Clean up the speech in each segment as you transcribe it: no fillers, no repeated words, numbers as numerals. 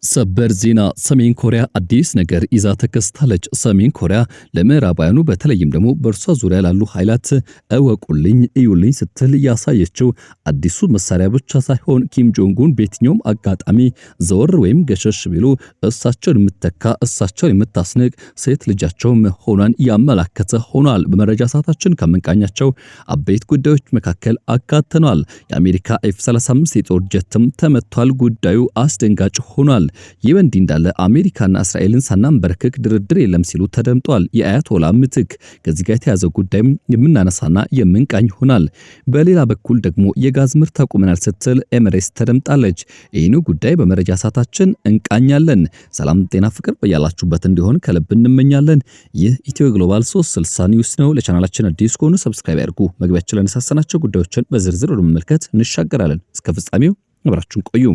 ሰበር ዜና ሰሜን ኮሪያ አዲስ ነገር ይዛ ተከስታለች። ሰሜን ኮሪያ ለምዕራባውያኑ በተለይም ደግሞ በእርሷ ዙሪያ ላሉ ኃይላት እወቁልኝ እዩልኝ ስትል ያሳየችው አዲሱ መሳሪያ ብቻ ሳይሆን ኪም ጆንጉን በየትኛውም አጋጣሚ ዘወር ወይም ገሸሽ ቢሉ እሳቸውን የምትተካ እሳቸውን የምታስንቅ ሴት ልጃቸው መሆኗን ያመላከተ ሆኗል። በመረጃ ሰዓታችን ከምንቃኛቸው አበይት ጉዳዮች መካከል አካተናል። የአሜሪካ F-35 የጦር ጀትም ተመቷል። ጉዳዩ አስደንጋጭ ሆኗል። ይህ በእንዲህ እንዳለ አሜሪካና እስራኤልን ሳናንበረክክ ድርድር የለም ሲሉ ተደምጧል። የአያቶላ ምትክ ከዚህ ጋር የተያዘው ጉዳይም የምናነሳና የምንቃኝ ይሆናል። በሌላ በኩል ደግሞ የጋዝ ምርት አቁመናል ስትል ኤምሬትስ ተደምጣለች። ይህን ጉዳይ በመረጃ ሰዓታችን እንቃኛለን። ሰላም ጤና ፍቅር በያላችሁበት እንዲሆን ከልብ እንመኛለን። ይህ ኢትዮ ግሎባል 360 ኒውስ ነው። ለቻናላችን አዲስ ከሆኑ ሰብስክራይብ ያድርጉ። መግቢያችን ላይ ያነሳናቸው ጉዳዮችን በዝርዝር ወደ መመልከት እንሻገራለን። እስከ ፍጻሜው አብራችሁን ቆዩ።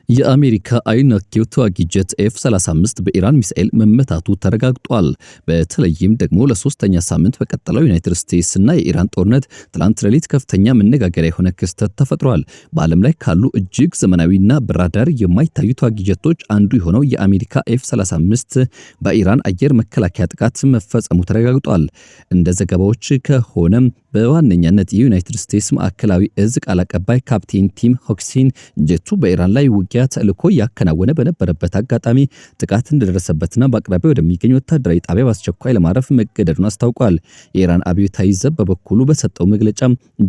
የአሜሪካ አይነኬው ተዋጊ ጀት F-35 በኢራን ሚሳኤል መመታቱ ተረጋግጧል። በተለይም ደግሞ ለሶስተኛ ሳምንት በቀጠለው ዩናይትድ ስቴትስ እና የኢራን ጦርነት ትላንት ሌሊት ከፍተኛ መነጋገሪያ የሆነ ክስተት ተፈጥሯል። በዓለም ላይ ካሉ እጅግ ዘመናዊና በራዳር የማይታዩ ተዋጊ ጀቶች አንዱ የሆነው የአሜሪካ F-35 በኢራን አየር መከላከያ ጥቃት መፈጸሙ ተረጋግጧል። እንደ ዘገባዎች ከሆነ በዋነኛነት የዩናይትድ ስቴትስ ማዕከላዊ እዝ ቃል አቀባይ ካፕቴን ቲም ሆክሲን ጀቱ በኢራን ላይ ውጊያ ተልዕኮ ያከናወነ በነበረበት አጋጣሚ ጥቃት እንደደረሰበትና በአቅራቢያው ወደሚገኝ ወታደራዊ ጣቢያ በአስቸኳይ ለማረፍ መገደዱን አስታውቋል። የኢራን አብዮታዊ ዘብ በበኩሉ በሰጠው መግለጫ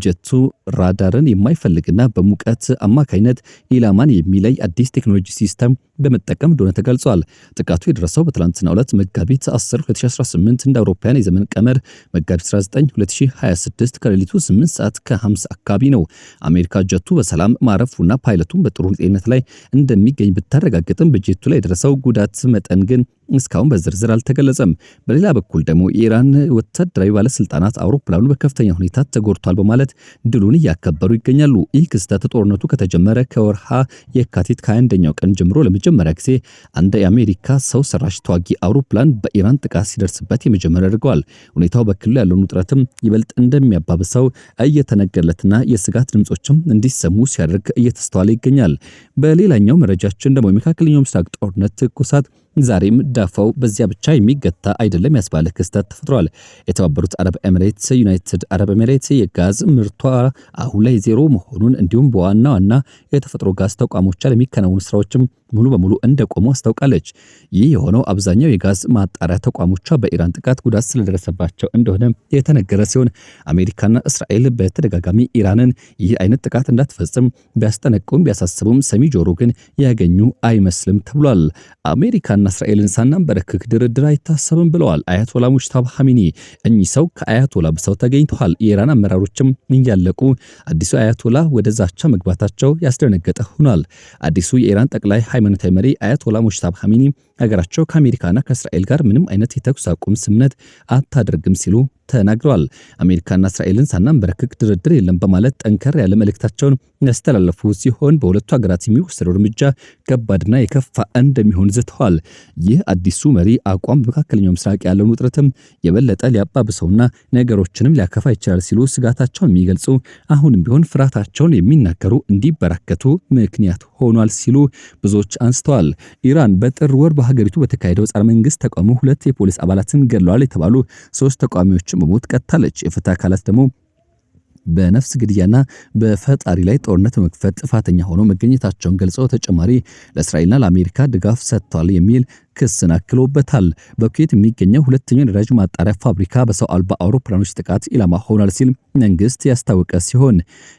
ጀቱ ራዳርን የማይፈልግና በሙቀት አማካይነት ኢላማን የሚለይ አዲስ ቴክኖሎጂ ሲስተም በመጠቀም እንደሆነ ተገልጿል። ጥቃቱ የደረሰው በትላንትናው ዕለት መጋቢት 10 2018 እንደ አውሮፓውያን የዘመን ቀመር መጋቢት 19 2026 ከሌሊቱ 8 ሰዓት ከ50 አካባቢ ነው። አሜሪካ ጀቱ በሰላም ማረፉና ፓይለቱን በጥሩ ጤንነት ላይ እንደሚገኝ ብታረጋግጥም በጀቱ ላይ የደረሰው ጉዳት መጠን ግን እስካሁን በዝርዝር አልተገለጸም። በሌላ በኩል ደግሞ የኢራን ወታደራዊ ባለስልጣናት አውሮፕላኑ በከፍተኛ ሁኔታ ተጎድቷል በማለት ድሉን እያከበሩ ይገኛሉ። ይህ ክስተት ጦርነቱ ከተጀመረ ከወርሃ የካቲት 21ኛው ቀን ጀምሮ ለመጀመሪያ ጊዜ አንድ የአሜሪካ ሰው ሰራሽ ተዋጊ አውሮፕላን በኢራን ጥቃት ሲደርስበት የመጀመሪያ አድርገዋል። ሁኔታው በክልሉ ያለውን ውጥረትም ይበልጥ እንደሚያባብሰው እየተነገረለትና የስጋት ድምጾችም እንዲሰሙ ሲያደርግ እየተስተዋለ ይገኛል። በሌላኛው መረጃችን ደግሞ የመካከለኛው ምስራቅ ጦርነት ትኩሳት ዛሬም ዳፋው በዚያ ብቻ የሚገታ አይደለም ያስባለ ክስተት ተፈጥሯል። የተባበሩት አረብ ኤሚሬትስ ዩናይትድ አረብ ኤሚሬትስ የጋዝ ምርቷ አሁን ላይ ዜሮ መሆኑን እንዲሁም በዋና የተፈጥሮ ጋዝ ተቋሞቿ ለሚከናወኑ ስራዎችም ሙሉ በሙሉ እንደቆሙ አስታውቃለች። ይህ የሆነው አብዛኛው የጋዝ ማጣሪያ ተቋሞቿ በኢራን ጥቃት ጉዳት ስለደረሰባቸው እንደሆነ የተነገረ ሲሆን አሜሪካና እስራኤል በተደጋጋሚ ኢራንን ይህ አይነት ጥቃት እንዳትፈጽም ቢያስጠነቅቁም ቢያሳስቡም ሰሚ ጆሮ ግን ያገኙ አይመስልም ተብሏል። አሜሪካና እስራኤልን ሳናንበረክክ ድርድር አይታሰብም ብለዋል አያቶላ ሙጅታባ ኻሜኒ። እኚህ ሰው ከአያቶላ ብሰው ተገኝተዋል። የኢራን አመራሮችም እያለቁ አዲሱ አያቶላ ወደ ዛቻ መግባታቸው ያስደነገጠ ሆኗል። አዲሱ የኢራን ጠቅላይ ሃይማኖታዊ መሪ አያቶላ ሙጅታባ ኻሜኒ ሀገራቸው ከአሜሪካና ከእስራኤል ጋር ምንም አይነት የተኩስ አቁም ስምምነት አታደርግም ሲሉ ተናግረዋል። አሜሪካና እስራኤልን ሳናንበረክክ ድርድር የለም በማለት ጠንከር ያለ መልእክታቸውን ያስተላለፉ ሲሆን በሁለቱ ሀገራት የሚወሰደው እርምጃ ከባድና የከፋ እንደሚሆን ዝተዋል። ይህ አዲሱ መሪ አቋም በመካከለኛው ምስራቅ ያለውን ውጥረትም የበለጠ ሊያባብሰውና ነገሮችንም ሊያከፋ ይችላል ሲሉ ስጋታቸውን የሚገልጹ አሁንም ቢሆን ፍርሃታቸውን የሚናገሩ እንዲበራከቱ ምክንያት ሆኗል ሲሉ ብዙዎች አንስተዋል። ኢራን በጥር ወር በሀገሪቱ በተካሄደው ጸረ መንግስት ተቃውሞ 2 የፖሊስ አባላትን ገድለዋል የተባሉ 3 ተቃዋሚዎች በሞት ቀጣለች። የፍትህ አካላት ደግሞ በነፍስ ግድያና በፈጣሪ ላይ ጦርነት መክፈት ጥፋተኛ ሆነው መገኘታቸውን ገልጸው ተጨማሪ ለእስራኤልና ለአሜሪካ ድጋፍ ሰጥቷል የሚል ክስን አክሎበታል። በኩዌት የሚገኘው ሁለተኛው ነዳጅ ማጣሪያ ፋብሪካ በሰው አልባ አውሮፕላኖች ጥቃት ኢላማ ሆኗል ሲል መንግስት ያስታወቀ ሲሆን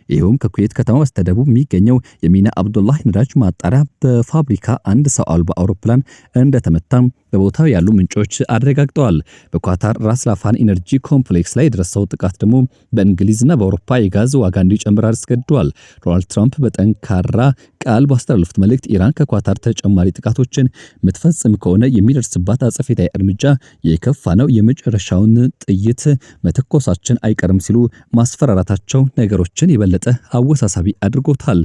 ይኸውም ከኩዌት ከተማ በስተደቡብ የሚገኘው የሚና አብዱላህ ነዳጅ ማጣሪያ በፋብሪካ አንድ ሰው አልባ አውሮፕላን እንደተመታም በቦታው ያሉ ምንጮች አረጋግጠዋል። በኳታር ራስ ላፋን ኢነርጂ ኮምፕሌክስ ላይ የደረሰው ጥቃት ደግሞ በእንግሊዝና በአውሮፓ የጋዝ ዋጋ እንዲጨምር አስገድዷል። ዶናልድ ትራምፕ በጠንካራ ቃል ባስተላለፉት መልእክት ኢራን ከኳታር ተጨማሪ ጥቃቶችን ምትፈጽም ከሆነ የሚደርስባት አጸፋዊ እርምጃ የከፋ ነው፣ የመጨረሻውን ጥይት መተኮሳችን አይቀርም ሲሉ ማስፈራራታቸው ነገሮችን የበለጠ አወሳሳቢ አድርጎታል።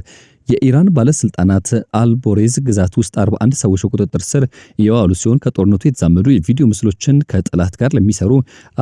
የኢራን ባለስልጣናት አልቦሬዝ ግዛት ውስጥ 41 ሰዎች ቁጥጥር ስር የዋሉ ሲሆን ከጦርነቱ የተዛመዱ የቪዲዮ ምስሎችን ከጥላት ጋር ለሚሰሩ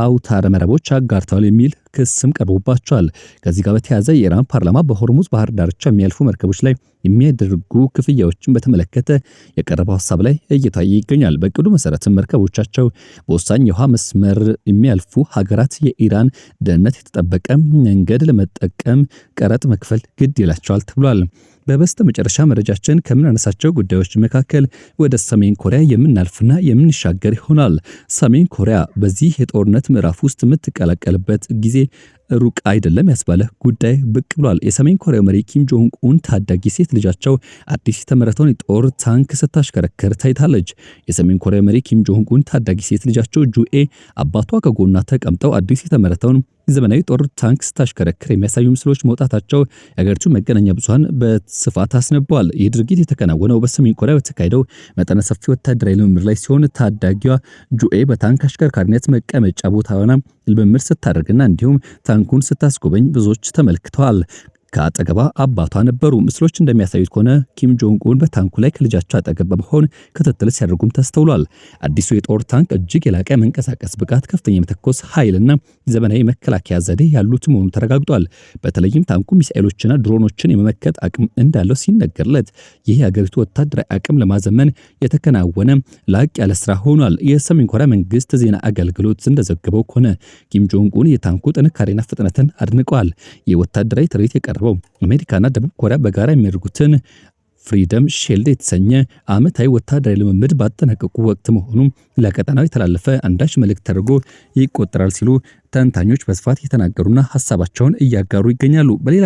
አውታረ መረቦች አጋርተዋል የሚል ክስም ቀርቦባቸዋል። ከዚህ ጋር በተያያዘ የኢራን ፓርላማ በሆርሙዝ ባህር ዳርቻ የሚያልፉ መርከቦች ላይ የሚያደርጉ ክፍያዎችን በተመለከተ የቀረበው ሐሳብ ላይ እየታየ ይገኛል። በእቅዱ መሰረትም መርከቦቻቸው በወሳኝ የውሃ መስመር የሚያልፉ ሀገራት የኢራን ደህንነት የተጠበቀ መንገድ ለመጠቀም ቀረጥ መክፈል ግድ ይላቸዋል ተብሏል። በበስተ መጨረሻ መረጃችን ከምናነሳቸው ጉዳዮች መካከል ወደ ሰሜን ኮሪያ የምናልፍና የምንሻገር ይሆናል። ሰሜን ኮሪያ በዚህ የጦርነት ምዕራፍ ውስጥ የምትቀላቀልበት ጊዜ ሩቅ አይደለም ያስባለ ጉዳይ ብቅ ብሏል። የሰሜን ኮሪያ መሪ ኪም ጆንግ ኡን ታዳጊ ሴት ልጃቸው አዲስ የተመረተውን የጦር ታንክ ስታሽከረክር ታይታለች። የሰሜን ኮሪያ መሪ ኪም ጆንግ ኡን ታዳጊ ሴት ልጃቸው ጁኤ አባቷ ከጎኗ ተቀምጠው አዲስ የተመረተውን ዘመናዊ ጦር ታንክ ስታሽከረክር የሚያሳዩ ምስሎች መውጣታቸው የሀገሪቱ መገናኛ ብዙሃን በስፋት አስነብበዋል። ይህ ድርጊት የተከናወነው በሰሜን ኮሪያ በተካሄደው መጠነ ሰፊ ወታደራዊ ልምምድ ላይ ሲሆን ታዳጊዋ ጁኤ በታንክ አሽከርካሪነት መቀመጫ ቦታ ሆና ልምምድ ስታደርግና እንዲሁም ታንኩን ስታስጎበኝ ብዙዎች ተመልክተዋል። ከአጠገባ አባቷ ነበሩ። ምስሎች እንደሚያሳዩት ከሆነ ኪም ጆንግ ኡን በታንኩ ላይ ከልጃቸው አጠገብ በመሆን ክትትል ሲያደርጉም ተስተውሏል። አዲሱ የጦር ታንክ እጅግ የላቀ መንቀሳቀስ ብቃት፣ ከፍተኛ የመተኮስ ኃይልና ዘመናዊ መከላከያ ዘዴ ያሉት መሆኑ ተረጋግጧል። በተለይም ታንኩ ሚሳኤሎችና ድሮኖችን የመመከት አቅም እንዳለው ሲነገርለት ይህ የሀገሪቱ ወታደራዊ አቅም ለማዘመን የተከናወነ ላቅ ያለ ስራ ሆኗል። የሰሜን ኮሪያ መንግስት ዜና አገልግሎት እንደዘገበው ከሆነ ኪም ጆንግ ኡን የታንኩ ጥንካሬና ፍጥነትን አድንቀዋል። የወታደራዊ ትርኢት አሜሪካና ደቡብ ኮሪያ በጋራ የሚያደርጉትን ፍሪደም ሺልድ የተሰኘ ዓመታዊ ወታደራዊ ልምምድ ባጠናቀቁ ወቅት መሆኑ ለቀጠናው የተላለፈ አንዳች መልእክት ተደርጎ ይቆጠራል ሲሉ ተንታኞች በስፋት የተናገሩና ሐሳባቸውን እያጋሩ ይገኛሉ። በሌላ